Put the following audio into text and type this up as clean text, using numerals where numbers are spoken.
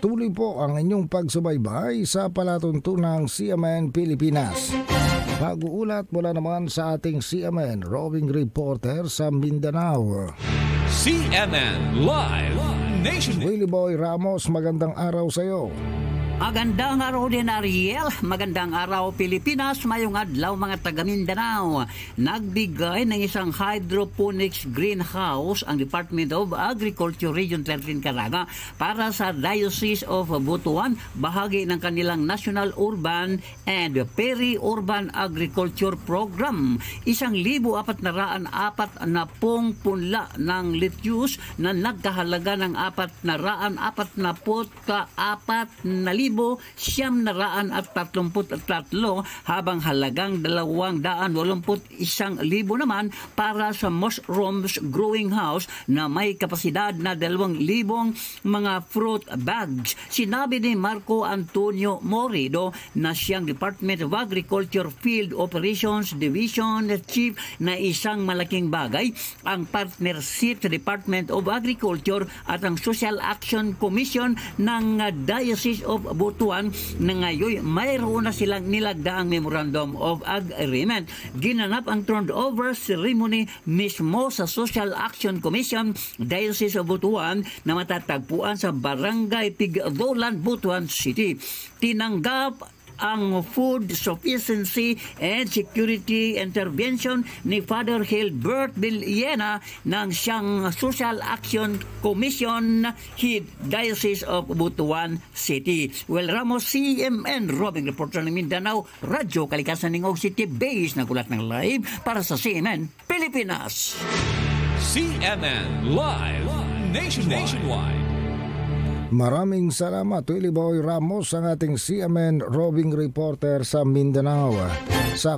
Patuloy po ang inyong pagsubaybay sa palatuntunang CMN Pilipinas. Pag-uulat mula naman sa ating CMN roving reporter sa Mindanao. CMN Live Nation. Willie Boy Ramos, magandang araw sa iyo. Magandang araw din, Ariel. Magandang araw, Pilipinas. Mayong adlaw, mga taga Mindanao. Nagbigay ng isang hydroponics greenhouse ang Department of Agriculture Region 13 Caraga para sa Diocese of Butuan, bahagi ng kanilang National Urban and Peri-Urban Agriculture Program. 1,404 na pong punla ng lettuce na nagkahalaga ng 444,733 habang halagang 281,000 naman para sa mushrooms growing house na may kapasidad na 2,000 mga fruit bags. Sinabi ni Marco Antonio Morido na siyang Department of Agriculture Field Operations Division Chief na isang malaking bagay ang partnership sa Department of Agriculture at ang Social Action Commission ng Diocese of Butuan na ngayon mayroon na silang nilagdaang Memorandum of Agreement. Ginanap ang turnover ceremony mismo sa Social Action Commission Diocese of Butuan na matatagpuan sa Barangay Pigdolan, Butuan City. Tinanggap ang Food Sufficiency and Security Intervention ni Father Hilbert Villena ng siyang Social Action Commission Head Diocese of Butuan City. Well, Ramos, CMN roving reporter ng Mindanao, Radyo Kalikasan ng City Base na gulat ng live para sa CMN Pilipinas. CMN Live Nationwide. Maraming salamat, Willie Boy Ramos, ang ating CMN roving reporter sa Mindanao. Sa